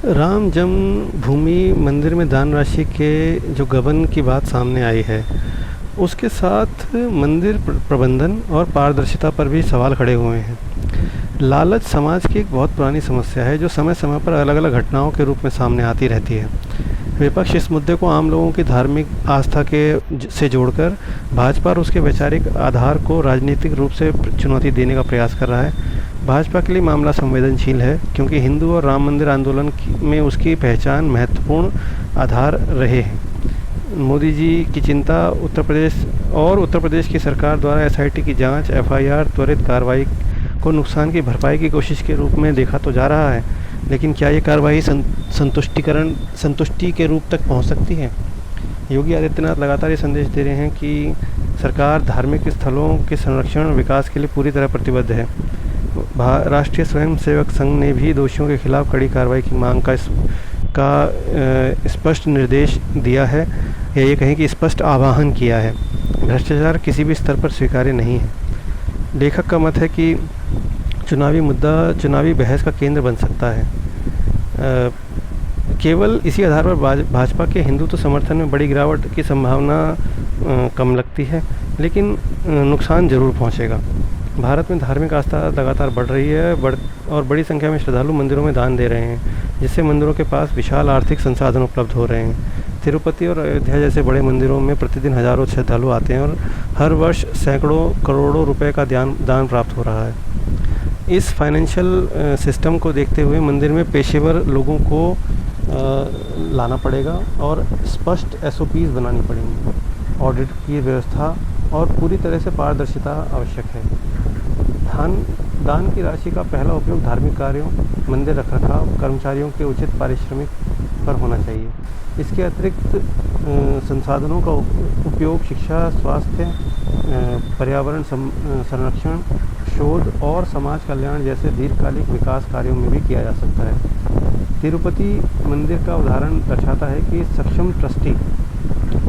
राम जन्मभूमि मंदिर में दान राशि के जो गबन की बात सामने आई है, उसके साथ मंदिर प्रबंधन और पारदर्शिता पर भी सवाल खड़े हुए हैं। लालच समाज की एक बहुत पुरानी समस्या है जो समय समय पर अलग अलग घटनाओं के रूप में सामने आती रहती है। विपक्ष इस मुद्दे को आम लोगों की धार्मिक आस्था से जोड़कर भाजपा और उसके वैचारिक आधार को राजनीतिक रूप से चुनौती देने का प्रयास कर रहा है। भाजपा के लिए मामला संवेदनशील है क्योंकि हिंदू और राम मंदिर आंदोलन में उसकी पहचान महत्वपूर्ण आधार रहे हैं। मोदी जी की चिंता उत्तर प्रदेश की सरकार द्वारा एसआईटी की जांच, एफआईआर, त्वरित कार्रवाई को नुकसान की भरपाई की कोशिश के रूप में देखा तो जा रहा है, लेकिन क्या ये कार्रवाई संतुष्टि के रूप तक पहुंच सकती है? योगी आदित्यनाथ लगातार ये संदेश दे रहे हैं कि सरकार धार्मिक स्थलों के संरक्षण और विकास के लिए पूरी तरह प्रतिबद्ध है। राष्ट्रीय स्वयंसेवक संघ ने भी दोषियों के खिलाफ कड़ी कार्रवाई की मांग का स्पष्ट निर्देश दिया है, या ये कहें कि स्पष्ट आह्वान किया है। भ्रष्टाचार किसी भी स्तर पर स्वीकार्य नहीं है। लेखक का मत है कि चुनावी मुद्दा चुनावी बहस का केंद्र बन सकता है। केवल इसी आधार पर भाजपा के हिंदुत्व समर्थन में बड़ी गिरावट की संभावना कम लगती है, लेकिन नुकसान ज़रूर पहुंचेगा। भारत में धार्मिक आस्था लगातार बढ़ रही है और बड़ी संख्या में श्रद्धालु मंदिरों में दान दे रहे हैं, जिससे मंदिरों के पास विशाल आर्थिक संसाधन उपलब्ध हो रहे हैं। तिरुपति और अयोध्या जैसे बड़े मंदिरों में प्रतिदिन हज़ारों श्रद्धालु आते हैं और हर वर्ष सैकड़ों करोड़ों रुपए का दान प्राप्त हो रहा है। इस फाइनेंशियल सिस्टम को देखते हुए मंदिर में पेशेवर लोगों को लाना पड़ेगा और स्पष्ट एसओपीज बनानी पड़ेंगी। ऑडिट की व्यवस्था और पूरी तरह से पारदर्शिता आवश्यक है। दान की राशि का पहला उपयोग धार्मिक कार्यों, मंदिर रखरखाव, कर्मचारियों के उचित पारिश्रमिक पर होना चाहिए। इसके अतिरिक्त संसाधनों का उपयोग शिक्षा, स्वास्थ्य, पर्यावरण संरक्षण, शोध और समाज कल्याण जैसे दीर्घकालिक विकास कार्यों में भी किया जा सकता है। तिरुपति मंदिर का उदाहरण दर्शाता है कि सक्षम ट्रस्टी,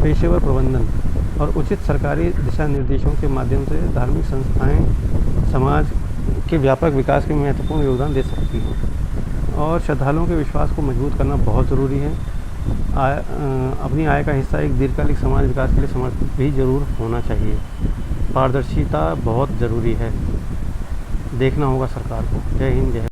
पेशेवर प्रबंधन और उचित सरकारी दिशा निर्देशों के माध्यम से धार्मिक संस्थाएं समाज के व्यापक विकास में महत्वपूर्ण योगदान दे सकती हैं। और श्रद्धालुओं के विश्वास को मजबूत करना बहुत ज़रूरी है। अपनी आय का हिस्सा एक दीर्घकालिक समाज विकास के लिए समर्पित भी ज़रूर होना चाहिए। पारदर्शिता बहुत ज़रूरी है, देखना होगा सरकार को। जय हिंद, जय